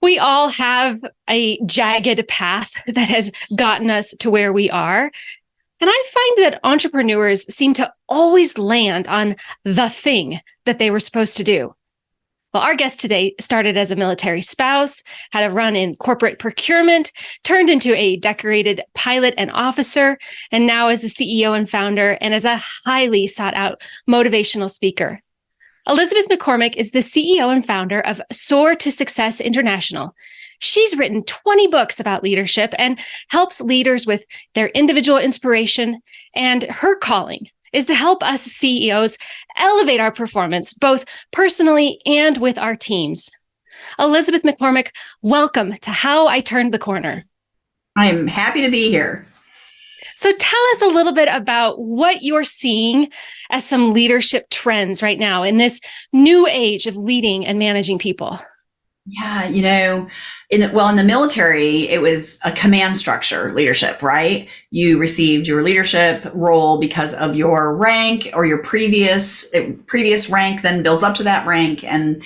We all have a jagged path that has gotten us to where we are. And I find that entrepreneurs seem to always land on the thing that they were supposed to do. Well, our guest today started as a military spouse, had a run in corporate procurement, turned into a decorated pilot and officer, and now is the CEO and founder and is a highly sought out motivational speaker. Elizabeth McCormick is the CEO and founder of Soar to Success International. She's written 20 books about leadership and helps leaders with their individual inspiration. And her calling is to help us CEOs elevate our performance, both personally and with our teams. Elizabeth McCormick, welcome to How I Turned the Corner. I'm happy to be here. So tell us a little bit about what you're seeing as some leadership trends right now in this new age of leading and managing people. Yeah, in the military, it was a command structure leadership, right? You received your leadership role because of your rank or your previous rank, then builds up to that rank, and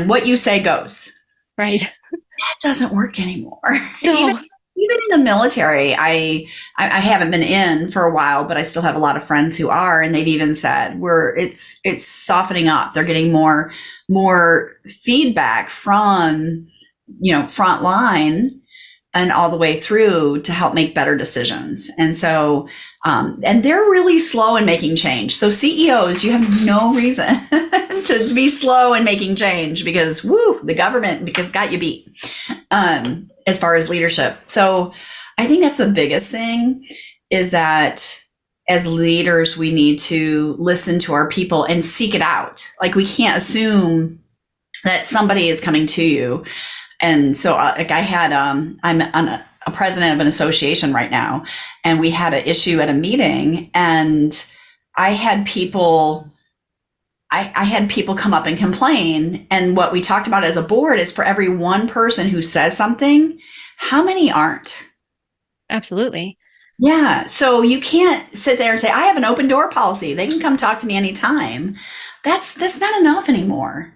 what you say goes. Right. That doesn't work anymore. No. Even in the military, I haven't been in for a while, but I still have a lot of friends who are, and they've even said it's softening up. They're getting more feedback from, front line and all the way through to help make better decisions. And so, and they're really slow in making change. So CEOs, you have no reason to be slow in making change because the government got you beat, as far as leadership. So I think that's the biggest thing, is that as leaders, we need to listen to our people and seek it out. Like, we can't assume that somebody is coming to you. And so I'm a president of an association right now, and we had an issue at a meeting, and I had people come up and complain. And what we talked about as a board is, for every one person who says something, how many aren't? Absolutely. Yeah. So you can't sit there and say, I have an open door policy. They can come talk to me anytime. That's not enough anymore.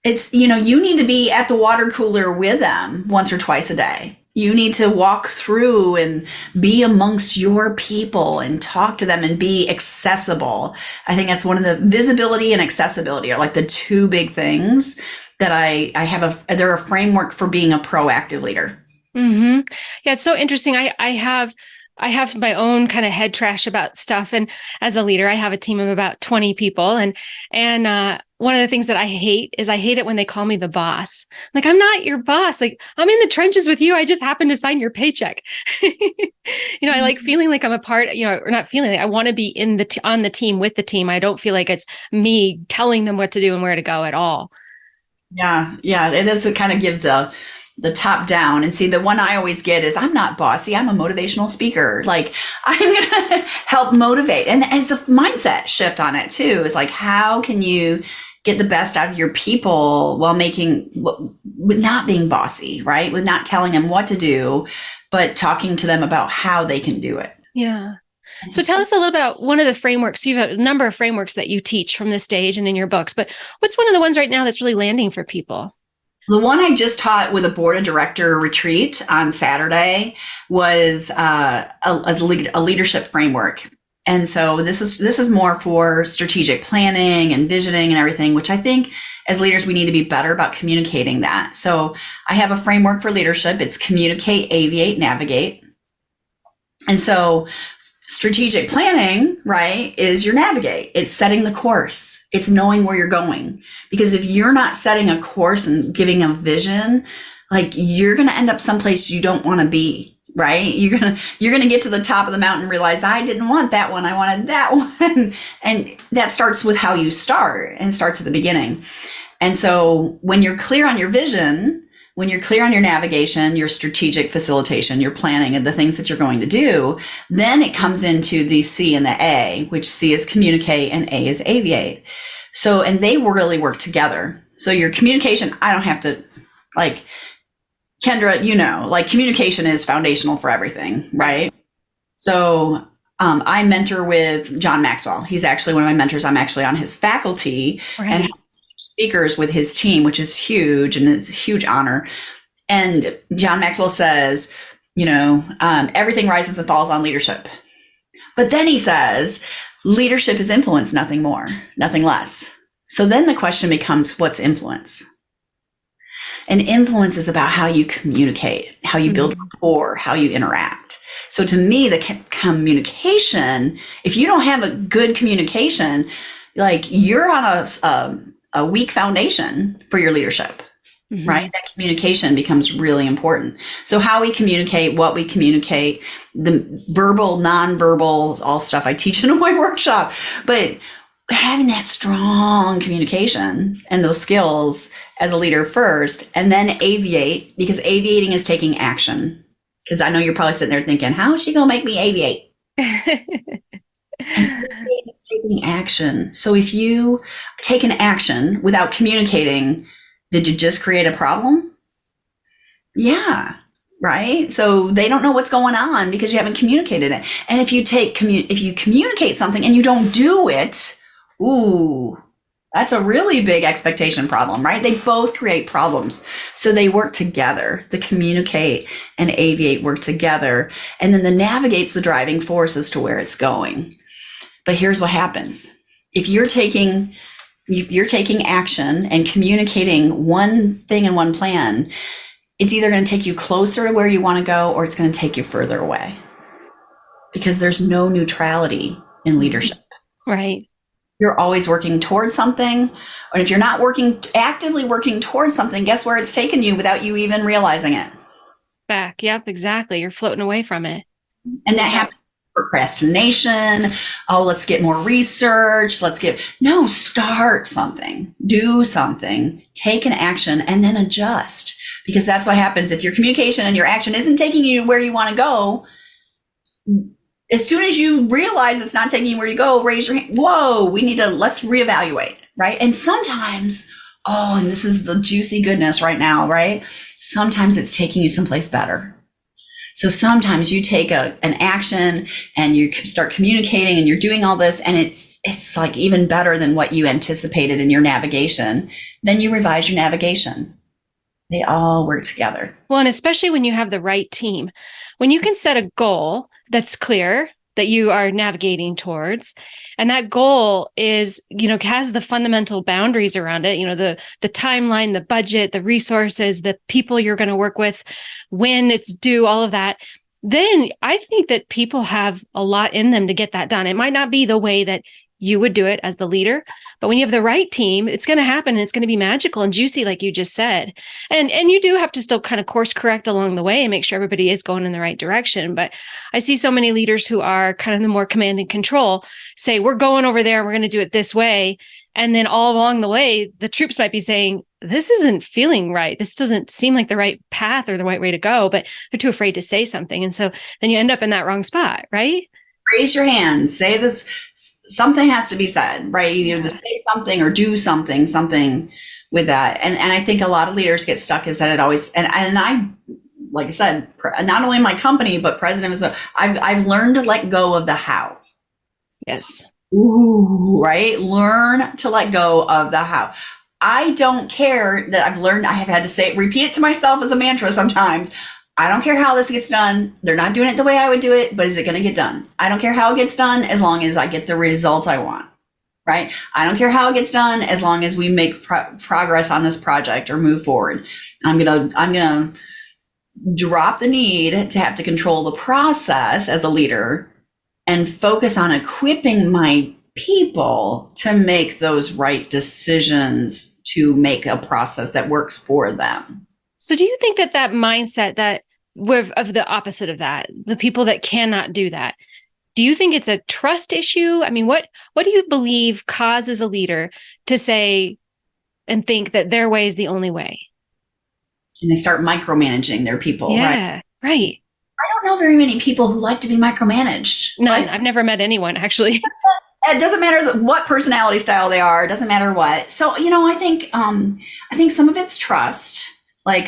It's, you need to be at the water cooler with them once or twice a day. You need to walk through and be amongst your people and talk to them and be accessible. I think that's one of the visibility and accessibility are like the two big things that I have they're a framework for being a proactive leader. Mm-hmm. Yeah, it's so interesting. I have my own kind of head trash about stuff. And as a leader, I have a team of about 20 people. And one of the things that I hate it when they call me the boss. Like, I'm not your boss. Like, I'm in the trenches with you. I just happen to sign your paycheck. I like feeling like I'm a part, or not feeling like I want to be on the team with the team. I don't feel like it's me telling them what to do and where to go at all. Yeah. It is to kind of give the top down. And see, the one I always get is, I'm not bossy. I'm a motivational speaker. Like, I'm going to help motivate. And it's a mindset shift on it too. It's like, how can you get the best out of your people while with not being bossy, right? With not telling them what to do, but talking to them about how they can do it. Yeah. So tell us a little about one of the frameworks. You have a number of frameworks that you teach from this stage and in your books, but what's one of the ones right now that's really landing for people? The one I just taught with a board of director retreat on Saturday was a leadership framework. And so this is more for strategic planning and visioning and everything, which I think as leaders, we need to be better about communicating that. So I have a framework for leadership. It's communicate, aviate, navigate. And so strategic planning, right, is your navigate. It's setting the course. It's knowing where you're going. Because if you're not setting a course and giving a vision, like, you're going to end up someplace you don't want to be, right? You're going to get to the top of the mountain and realize, I didn't want that one. I wanted that one. And that starts with how you start, and starts at the beginning. And so when you're clear on your vision, when you're clear on your navigation, your strategic facilitation, your planning, and the things that you're going to do, then it comes into the C and the A, which C is communicate and A is aviate. So, and they really work together. So your communication, I don't have to, like, Kendra, like, communication is foundational for everything, right? So I mentor with John Maxwell. He's actually one of my mentors. I'm actually on his faculty, right, and help teach speakers with his team, which is huge, and it's a huge honor. And John Maxwell says, everything rises and falls on leadership. But then he says, leadership is influence, nothing more, nothing less. So then the question becomes, what's influence? And influence is about how you communicate, how you build rapport, how you interact. So to me, the communication, if you don't have a good communication, like you're on a weak foundation for your leadership, right? That communication becomes really important. So how we communicate, what we communicate, the verbal, nonverbal, all stuff I teach in my workshop, but having that strong communication and those skills as a leader first, and then aviate, because aviating is taking action. Because I know you're probably sitting there thinking, how is she going to make me aviate? And it's taking action. So if you take an action without communicating, did you just create a problem? Yeah. Right. So they don't know what's going on because you haven't communicated it. And if you communicate something and you don't do it, ooh, that's a really big expectation problem, right? They both create problems. So they work together. The communicate and aviate work together. And then the navigate's the driving force as to where it's going. But here's what happens. If you're taking action and communicating one thing and one plan, it's either going to take you closer to where you want to go or it's going to take you further away. Because there's no neutrality in leadership. Right. You're always working towards something. And if you're not actively working towards something, guess where it's taken you without you even realizing it? Back. Yep, exactly. You're floating away from it. And that happens. Procrastination. Oh, let's get more research. No, start something, do something, take an action, and then adjust. Because that's what happens. If your communication and your action isn't taking you where you want to go, as soon as you realize it's not taking you where you go, raise your hand. Whoa, let's reevaluate, right? And sometimes, and this is the juicy goodness right now, right? Sometimes it's taking you someplace better. So sometimes you take an action and you start communicating and you're doing all this and it's like even better than what you anticipated in your navigation. Then you revise your navigation. They all work together. Well, and especially when you have the right team, when you can set a goal that's clear that you are navigating towards, and that goal is, has the fundamental boundaries around it, the timeline, the budget, the resources, the people you're going to work with, when it's due, all of that, then I think that people have a lot in them to get that done. It might not be the way that you would do it as the leader, but when you have the right team, it's going to happen and it's going to be magical and juicy, like you just said. And you do have to still kind of course correct along the way and make sure everybody is going in the right direction. But I see so many leaders who are kind of the more command and control say, we're going over there, we're going to do it this way. And then all along the way, the troops might be saying, this isn't feeling right. This doesn't seem like the right path or the right way to go, but they're too afraid to say something. And so then you end up in that wrong spot, right? Raise your hand, say this, something has to be said, right? Either to say something or do something with that. And I think a lot of leaders get stuck is that it always, and I, like I said, not only my company, but president, I've learned to let go of the how. Yes. Ooh, right? Learn to let go of the how. I don't care that I have had to repeat it to myself as a mantra sometimes. I don't care how this gets done. They're not doing it the way I would do it, but is it going to get done? I don't care how it gets done as long as I get the result I want, right? I don't care how it gets done as long as we make progress on this project or move forward. I'm going to drop the need to have to control the process as a leader and focus on equipping my people to make those right decisions to make a process that works for them. So do you think that mindset that of the opposite of that, the people that cannot do that, do you think it's a trust issue? I mean, what do you believe causes a leader to say and think that their way is the only way? And they start micromanaging their people. Yeah, right. I don't know very many people who like to be micromanaged. None. I've never met anyone, actually. It doesn't matter what personality style they are. It doesn't matter what. So, I think some of it's trust. Like,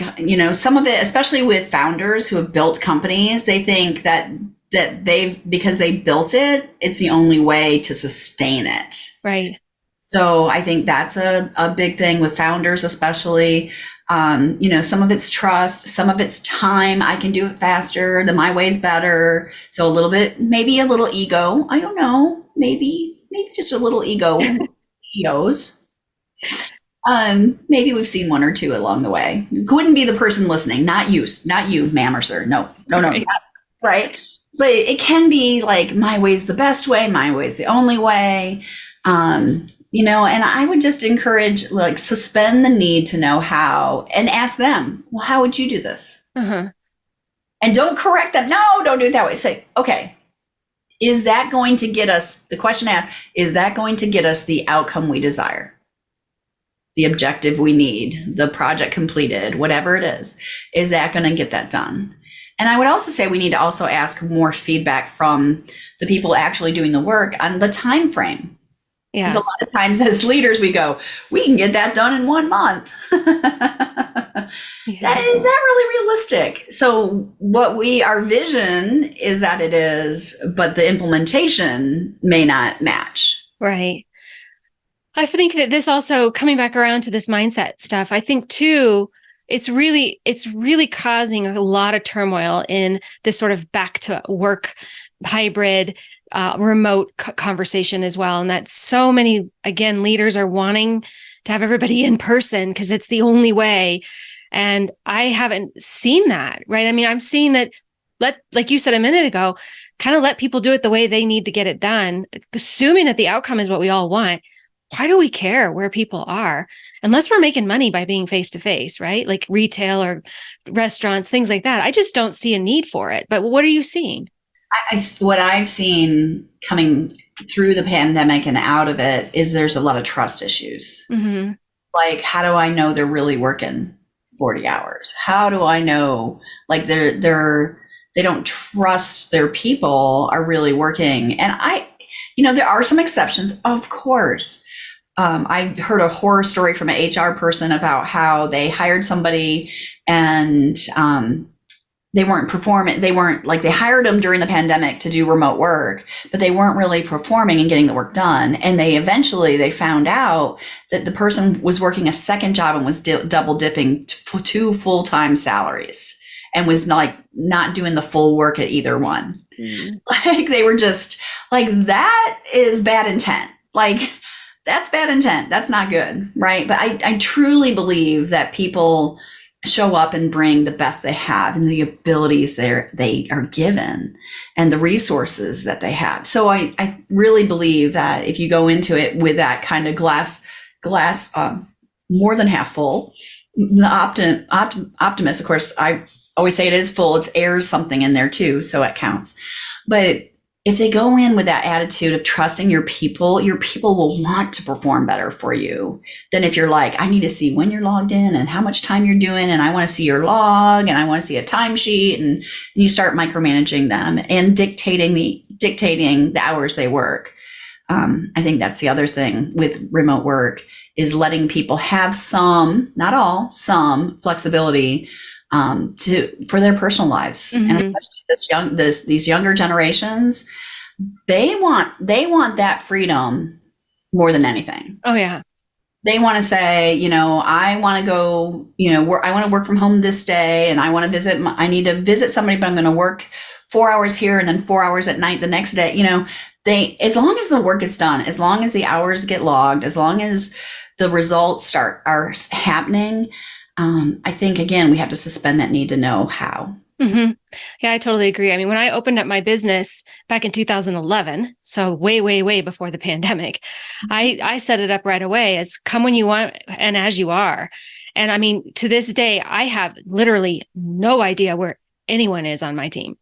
some of it, especially with founders who have built companies, they think that because they built it, it's the only way to sustain it. Right. So I think that's a big thing with founders, especially. Some of it's trust, some of it's time. I can do it faster. My way's better. So a little bit, maybe a little ego. I don't know. Maybe just a little ego. Egos. Maybe we've seen one or two along the way. Wouldn't be the person listening, not you, ma'am or sir. No, right. Right. But it can be like, my way's the best way. My way's the only way. And I would just encourage, like, suspend the need to know how and ask them, well, how would you do this? Uh-huh. And don't correct them. No, don't do it that way. Say, okay, is that going to get us, the question asked, is that going to get us the outcome we desire? The objective we need, the project completed, whatever it is that going to get that done? And I would also say we need to also ask more feedback from the people actually doing the work on the time frame. Yes. Because a lot of times as leaders, we go, we can get that done in 1 month. Is that really realistic? So our vision is that it is, but the implementation may not match. Right. I think that this also, coming back around to this mindset stuff, I think too, it's really causing a lot of turmoil in this sort of back to work hybrid remote conversation as well. And that so many, again, leaders are wanting to have everybody in person because it's the only way. And I haven't seen that, right? I mean, I'm seeing that, like you said a minute ago, kind of let people do it the way they need to get it done, assuming that the outcome is what we all want. Why do we care where people are? Unless we're making money by being face to face, right? Like retail or restaurants, things like that. I just don't see a need for it. But what are you seeing? What I've seen coming through the pandemic and out of it is there's a lot of trust issues. Mm-hmm. Like, how do I know they're really working 40 hours? How do I know, like, they don't trust their people are really working? And there are some exceptions, of course. I heard a horror story from an HR person about how they hired somebody and they weren't performing. They hired them during the pandemic to do remote work, but they weren't really performing and getting the work done. And they found out that the person was working a second job and was double dipping two full-time salaries and was not doing the full work at either one. Mm. Like, they were just like, that is bad intent. Like, that's bad intent. That's not good. Right. But I truly believe that people show up and bring the best they have and the abilities they are given and the resources that they have. So I really believe that if you go into it with that kind of glass more than half full, the optimist, of course, I always say it is full. It's airs something in there too, so it counts. But if they go in with that attitude of trusting your people will want to perform better for you than if you're like, I need to see when you're logged in and how much time you're doing, and I want to see your log and I want to see a timesheet, and you start micromanaging them and dictating the hours they work. I think that's the other thing with remote work is letting people have some, not all, some flexibility for their personal lives. Mm-hmm. And especially these younger generations, they want that freedom more than anything. Oh yeah. They want to say, I want to go, I want to work from home this day, and I need to visit somebody, but I'm going to work 4 hours here and then 4 hours at night the next day. As long as the work is done, as long as the hours get logged, as long as the results are happening, I think, again, we have to suspend that need to know how. Mm-hmm. Yeah, I totally agree. I mean, when I opened up my business back in 2011, so way, way, way before the pandemic, I set it up right away as come when you want and as you are. And I mean, to this day, I have literally no idea where anyone is on my team.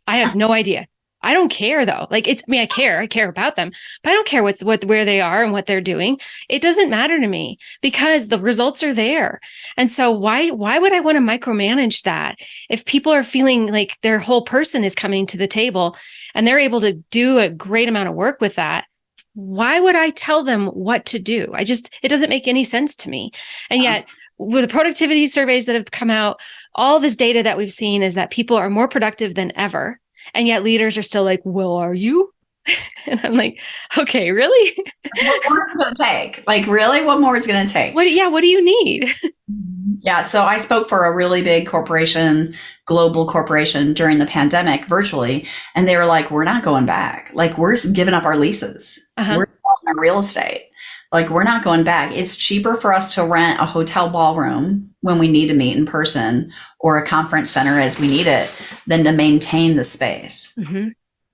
I have no idea. I don't care though. Like I care about them, but I don't care where they are and what they're doing. It doesn't matter to me because the results are there. And so why would I want to micromanage that? If people are feeling like their whole person is coming to the table and they're able to do a great amount of work with that, why would I tell them what to do? It doesn't make any sense to me. And yet with the productivity surveys that have come out, all this data that we've seen is that people are more productive than ever. And yet leaders are still like, well, are you? And I'm like, okay, really? What more is it going to take? Like, really? What more is it going to take? What do you need? Yeah, so I spoke for a really big corporation, global corporation during the pandemic virtually, and they were like, "We're not going back. Like we're giving up our leases. Uh-huh. We're selling our real estate. Like we're not going back. It's cheaper for us to rent a hotel ballroom when we need to meet in person or a conference center as we need it than to maintain the space Mm-hmm.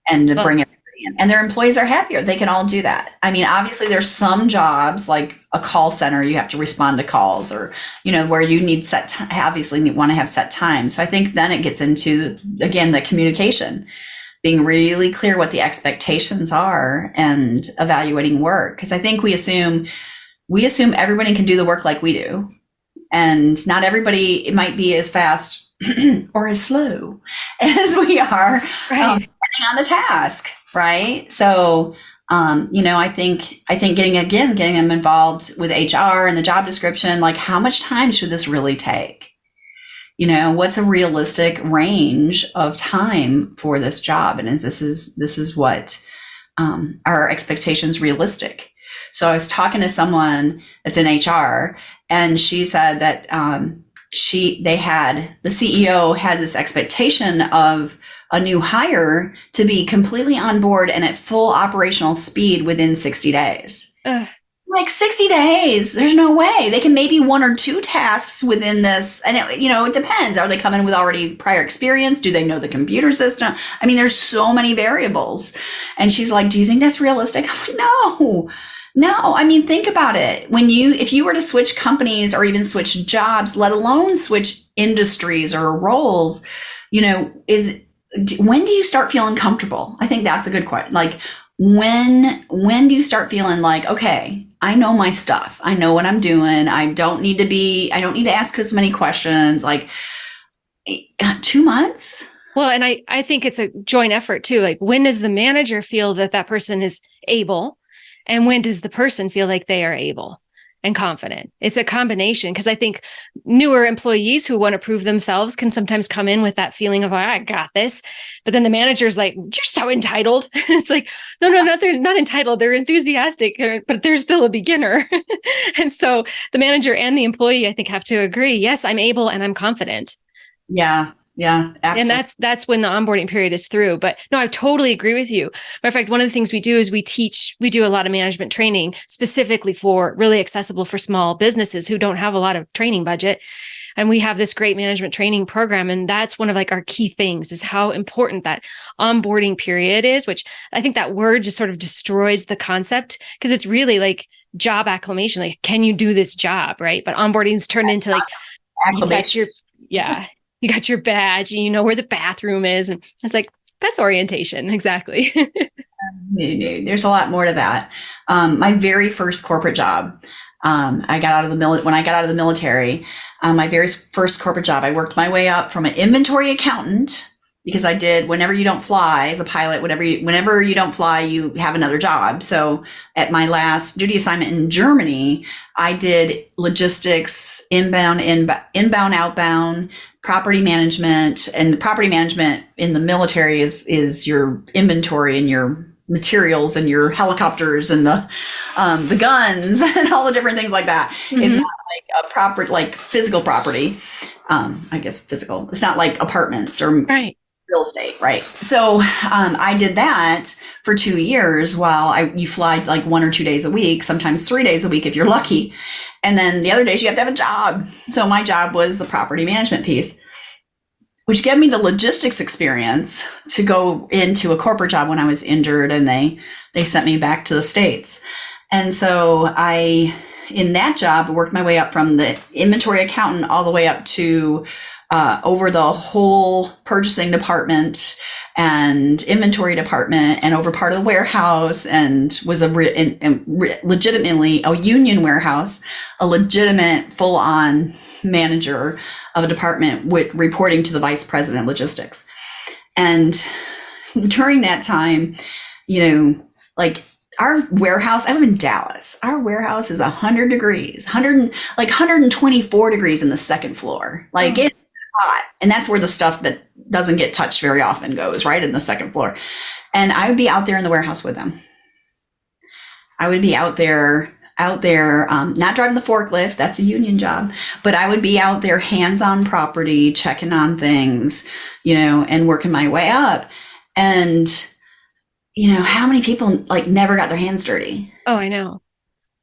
and to Well, bring everybody in. And their employees are happier. They can all do that. I mean, obviously there's some jobs like a call center, you have to respond to calls or, where you need obviously want to have set time. So I think then it gets into, again, the communication, being really clear what the expectations are and evaluating work. Cause I think we assume everybody can do the work like we do. And not everybody, it might be as fast or as slow as we are, right. depending on the task, right? So, I think getting them involved with HR and the job description, like how much time should this really take? What's a realistic range of time for this job? And this is what our expectations realistic. So I was talking to someone that's in HR, and she said that the CEO had this expectation of a new hire to be completely on board and at full operational speed within 60 days. Like 60 days, there's no way. They can maybe one or two tasks within this. And it depends. Are they coming with already prior experience? Do they know the computer system? I mean, there's so many variables. And she's like, do you think that's realistic? I'm like, no. I mean, think about it. If you were to switch companies or even switch jobs, let alone switch industries or roles, when do you start feeling comfortable? I think that's a good question. Like, when do you start feeling like, okay, I know my stuff. I know what I'm doing. I don't need to ask as many questions. Like 2 months. Well, and I think it's a joint effort too. Like, when does the manager feel that person is able? And when does the person feel like they are able and confident? It's a combination, because I think newer employees who want to prove themselves can sometimes come in with that feeling of, I got this. But then the manager's like, you're so entitled. It's like, no, they're not entitled. They're enthusiastic, but they're still a beginner. And so the manager and the employee, I think, have to agree, yes, I'm able and I'm confident. Yeah. Yeah, absolutely. And that's when the onboarding period is through. But no, I totally agree with you. Matter of fact, one of the things we do is we do a lot of management training specifically for really accessible for small businesses who don't have a lot of training budget. And we have this great management training program. And that's one of like our key things, is how important that onboarding period is, which I think that word just sort of destroys the concept, because it's really like job acclimation. Like, can you do this job? Right. But onboarding's turned into like, you got your badge and you know where the bathroom is. And it's like, that's orientation. Exactly. There's a lot more to that. My very first corporate job, when I got out of the military, my very first corporate job, I worked my way up from an inventory accountant, because I did, whenever you don't fly as a pilot, whenever you don't fly, you have another job. So at my last duty assignment in Germany, I did logistics, inbound, outbound, property management. And the property management in the military is your inventory and your materials and your helicopters and the guns and all the different things like that. Mm-hmm. It's not like physical property. I guess physical. It's not like apartments or real estate, right? So I did that for 2 years while you fly like 1 or 2 days a week, sometimes 3 days a week if you're lucky. And then the other days you have to have a job. So my job was the property management piece, which gave me the logistics experience to go into a corporate job when I was injured, and they sent me back to the States. And so in that job, worked my way up from the inventory accountant all the way up to over the whole purchasing department and inventory department, and over part of the warehouse, and was legitimately a union warehouse, a legitimate full-on manager of a department with reporting to the vice president of logistics. And during that time, like our warehouse, I live in Dallas. Our warehouse is 100 degrees, 124 degrees in the second floor. Like it's hot. And that's where the stuff that doesn't get touched very often goes, right, in the second floor. And I would be out there in the warehouse with them. I would be out there out there, not driving the forklift, that's a union job, but I would be out there hands on property, checking on things, and working my way up. And, how many people like never got their hands dirty? Oh, I know.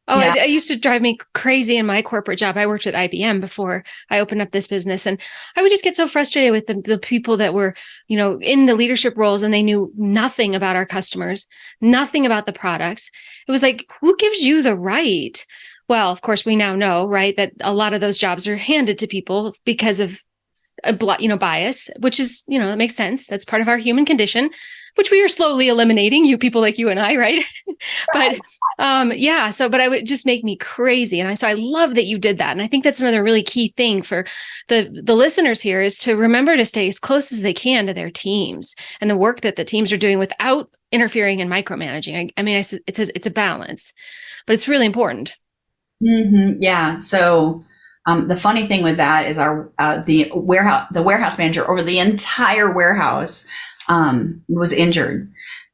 Oh, Yeah. it used to drive me crazy in my corporate job. I worked at IBM before I opened up this business. And I would just get so frustrated with the people that were, in the leadership roles, and they knew nothing about our customers, nothing about the products. It was like, who gives you the right? Well, of course, we now know, right, that a lot of those jobs are handed to people because of bias, which is, that makes sense. That's part of our human condition, which we are slowly eliminating, you people like you and I, right? But but I would just make me crazy. And so I love that you did that. And I think that's another really key thing for the listeners here, is to remember to stay as close as they can to their teams and the work that the teams are doing without interfering and micromanaging. It's a balance, but it's really important. Mm-hmm. Yeah. So the funny thing with that is the warehouse manager over the entire warehouse was injured,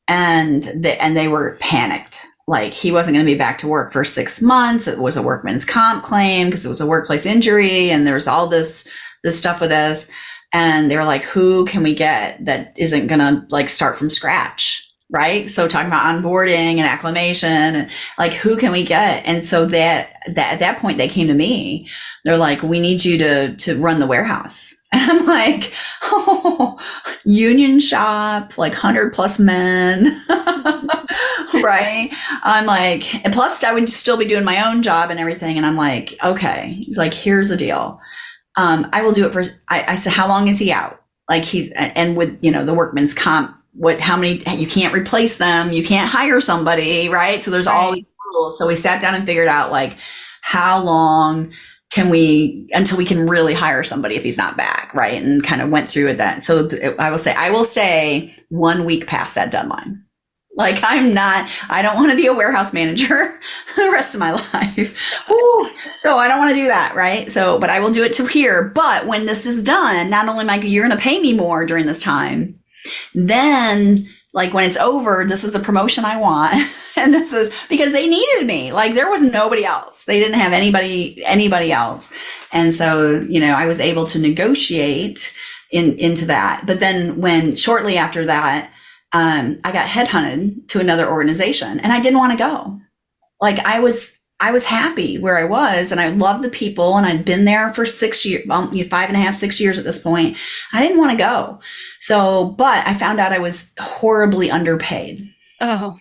and they were panicked. Like, he wasn't going to be back to work for 6 months. It was a workman's comp claim because it was a workplace injury, and there's all this stuff with this. And they were like, who can we get that isn't going to like start from scratch? Right. So talking about onboarding and acclimation, and like, who can we get? And so that at that point they came to me. They're like, we need you to run the warehouse. And I'm like, oh, union shop, like 100+ men. Right. I'm like, and plus I would still be doing my own job and everything. And I'm like, okay. He's like, here's the deal. I will do it for, I said, how long is he out? Like, and with, the workman's comp, how many, you can't replace them. You can't hire somebody. Right. So there's all these rules. So we sat down and figured out, like, how long can we, until we can really hire somebody if he's not back. Right. And kind of went through with that. So I will stay 1 week past that deadline. Like, I don't want to be a warehouse manager the rest of my life. Ooh, so I don't want to do that. Right. So, but I will do it to here. But when this is done, not only you're going to pay me more during this time, then, like, when it's over, this is the promotion I want. And this is because they needed me. Like, there was nobody else. They didn't have anybody else. And so, I was able to negotiate into that. But then shortly after that, I got headhunted to another organization, and I didn't want to go. Like, I was happy where I was, and I loved the people, and I'd been there for 6 years, 5.5, 6 years at this point. I didn't want to go. So, but I found out I was horribly underpaid. Oh,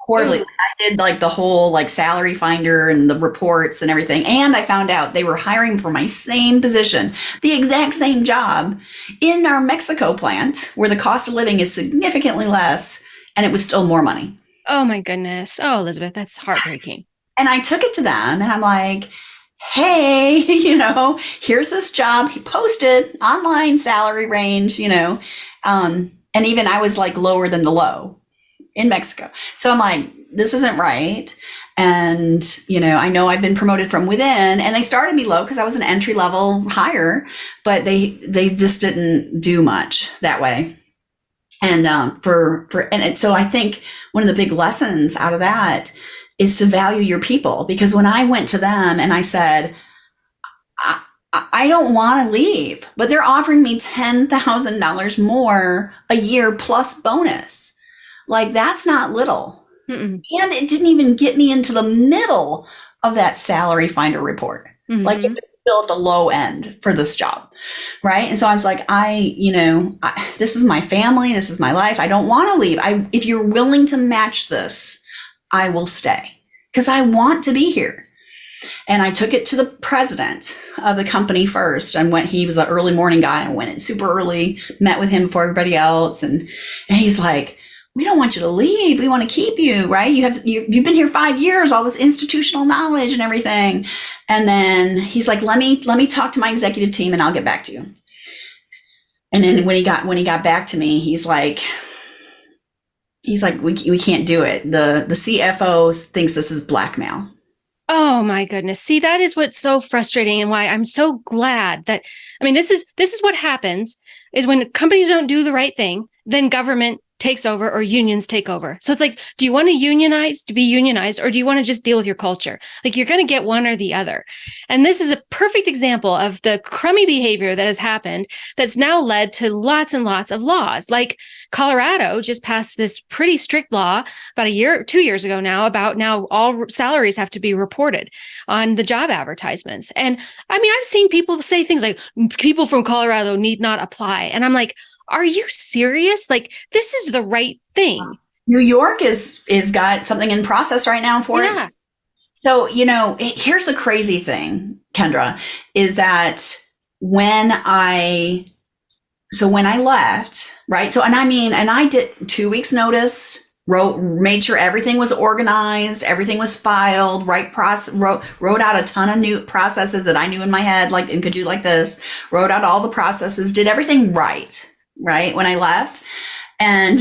horribly. I did like the whole like salary finder and the reports and everything. And I found out they were hiring for my same position, the exact same job in our Mexico plant, where the cost of living is significantly less, and it was still more money. Oh my goodness. Oh, Elizabeth, that's heartbreaking. And I took it to them, and I'm like, hey, here's this job. He posted online salary range, and even I was like lower than the low in Mexico. So I'm like, this isn't right. And, I know I've been promoted from within, and they started me low because I was an entry level hire, but they just didn't do much that way. And, so I think one of the big lessons out of that is to value your people. Because when I went to them and I said, I don't want to leave, but they're offering me $10,000 more a year plus bonus. Like, that's not little. Mm-mm. And it didn't even get me into the middle of that salary finder report. Mm-hmm. Like, it was still at the low end for this job. Right. And so I was like, this is my family. This is my life. I don't want to leave. If you're willing to match this, I will stay because I want to be here. And I took it to the president of the company first. He was an early morning guy. I went in super early, met with him before everybody else. And he's like, we don't want you to leave. We want to keep you, right? You've been here 5 years, all this institutional knowledge and everything. And then he's like, let me talk to my executive team and I'll get back to you. And then when he got back to me, he's like, we can't do it. The CFO thinks this is blackmail. Oh my goodness. See, that is what's so frustrating, and why I'm so glad that, this is what happens is when companies don't do the right thing, then government takes over or unions take over. So it's like, do you want to be unionized, or do you want to just deal with your culture? Like, you're going to get one or the other. And this is a perfect example of the crummy behavior that has happened that's now led to lots and lots of laws. Like Colorado just passed this pretty strict law about 2 years ago now, about now all salaries have to be reported on the job advertisements. And I mean, I've seen people say things like, people from Colorado need not apply. And I'm like, are you serious? Like, this is the right thing. New York is got something in process right now for it. So, here's the crazy thing, Kendra, is that when I left, right? So, and I did 2 weeks notice, made sure everything was organized, everything was filed, wrote out a ton of new processes that I knew in my head, like, and could do like this, wrote out all the processes, did everything right when I left. And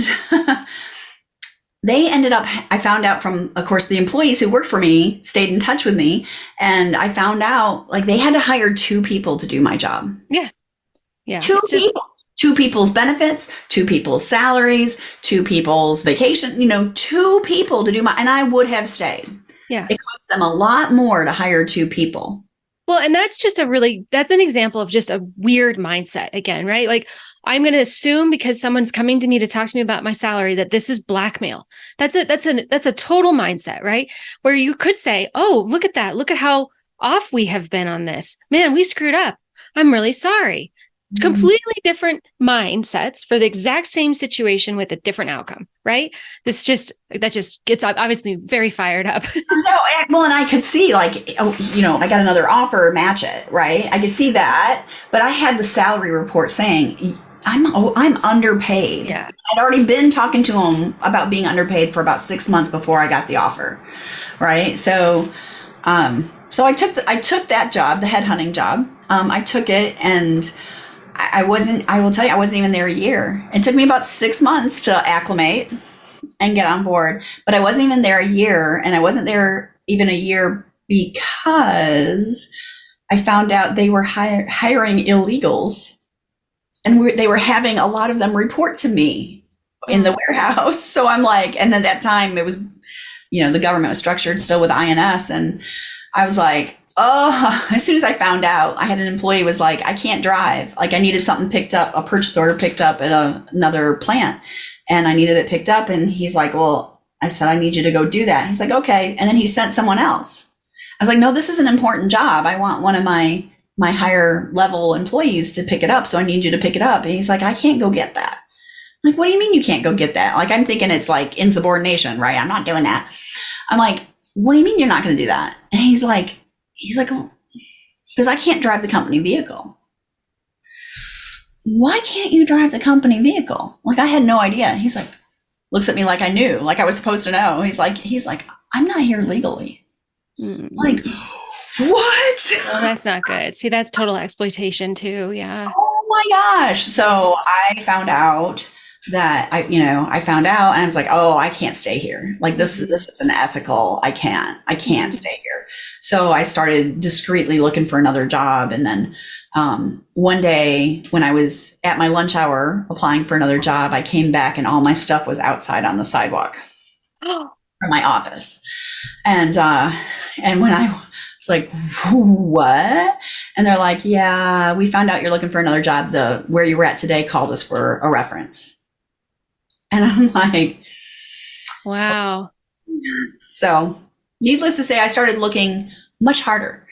they ended up, I found out from, of course, the employees who worked for me stayed in touch with me. And I found out, like, they had to hire 2 people to do my job. Yeah. Yeah. 2 people. 2 people's benefits, 2 people's salaries, 2 people's vacation, 2 people to do and I would have stayed. Yeah. It cost them a lot more to hire 2 people. Well, and that's an example of just a weird mindset again, right? Like, I'm going to assume because someone's coming to me to talk to me about my salary that this is blackmail. That's a total mindset, right? Where you could say, oh, look at that. Look at how off we have been on this. Man, we screwed up. I'm really sorry. Mm-hmm. Completely different mindsets for the exact same situation with a different outcome, right? That just gets obviously very fired up. No, well, and I could see, like, I got another offer, match it, right? I could see that, but I had the salary report saying I'm underpaid. Yeah. I'd already been talking to him about being underpaid for about 6 months before I got the offer, right? So I took that job, the headhunting job. I took it, and I will tell you, I wasn't even there a year. It took me about 6 months to acclimate and get on board, but I wasn't even there a year, and I wasn't there even a year because I found out they were hiring illegals, and they were having a lot of them report to me in the warehouse. So I'm like, and at that time it was, the government was structured still with INS, and I was like, oh, as soon as I found out, I had an employee was like, I can't drive. Like, I needed something picked up, a purchase order picked up at another plant, and I needed it picked up. And he's like, well, I said, I need you to go do that. He's like, okay. And then he sent someone else. I was like, no, this is an important job. I want one of my higher level employees to pick it up. So I need you to pick it up. And he's like, I can't go get that. I'm like, what do you mean you can't go get that? Like, I'm thinking it's like insubordination, right? I'm not doing that. I'm like, what do you mean you're not going to do that? And he's like, oh, because I can't drive the company vehicle. Why can't you drive the company vehicle? Like, I had no idea. He's like, looks at me like I knew, like I was supposed to know. He's like, I'm not here legally. Mm-hmm. Like, what? Well, that's not good. See, that's total exploitation too. Yeah. Oh my gosh. So I found out that I found out, and I was like, oh, I can't stay here. Like, this isn't ethical. I can't stay here. So I started discreetly looking for another job. And then one day when I was at my lunch hour applying for another job, I came back and all my stuff was outside on the sidewalk from my office. And when I was like, what? And they're like, yeah, we found out you're looking for another job. Where you were at today called us for a reference. And I'm like, wow. So needless to say, I started looking much harder.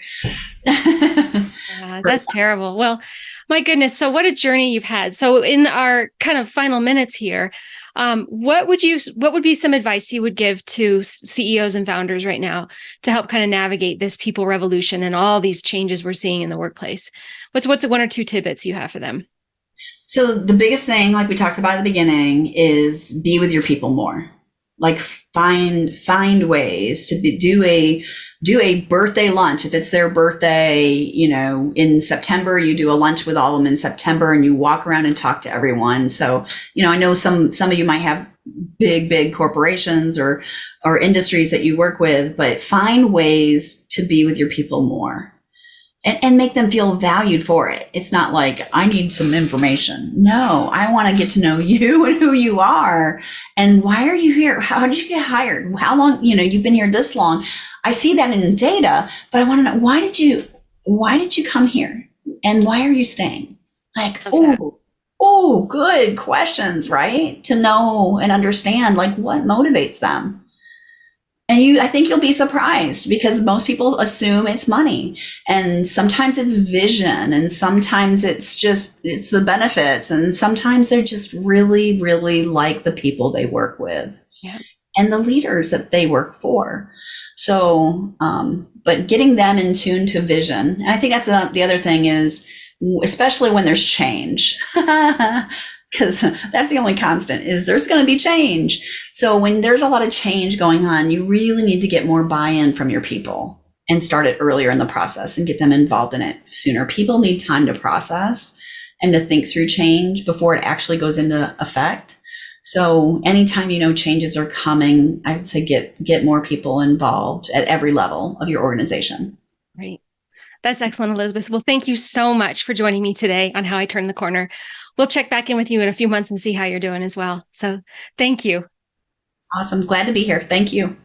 Yeah, that's terrible. Well, my goodness. So what a journey you've had. So in our kind of final minutes here, what would be some advice you would give to CEOs and founders right now to help kind of navigate this people revolution and all these changes we're seeing in the workplace? What's 1 or 2 tidbits you have for them? So the biggest thing, like we talked about at the beginning, is be with your people more. Like, find ways to do a birthday lunch. If it's their birthday, in September, you do a lunch with all of them in September, and you walk around and talk to everyone. So, I know some of you might have big corporations or industries that you work with, but find ways to be with your people more. and make them feel valued for it. It's not like, I need some information. No, I want to get to know you and who you are. And why are you here? How did you get hired? How long, you've been here this long. I see that in the data, but I want to know, why did you come here? And why are you staying? Like, oh, good questions, right? To know and understand, like, what motivates them. And I think you'll be surprised, because most people assume it's money, and sometimes it's vision, and sometimes it's the benefits, and sometimes they're just really, really like the people they work with, and the leaders that they work for. So, but getting them in tune to vision. And I think that's the other thing is, especially when there's change, because that's the only constant, is there's going to be change. So when there's a lot of change going on, you really need to get more buy-in from your people and start it earlier in the process and get them involved in it sooner. People need time to process and to think through change before it actually goes into effect. So anytime changes are coming, I would say get more people involved at every level of your organization. Right. That's excellent, Elizabeth. Well, thank you so much for joining me today on How I Turned the Corner. We'll check back in with you in a few months and see how you're doing as well. So thank you. Awesome. Glad to be here. Thank you.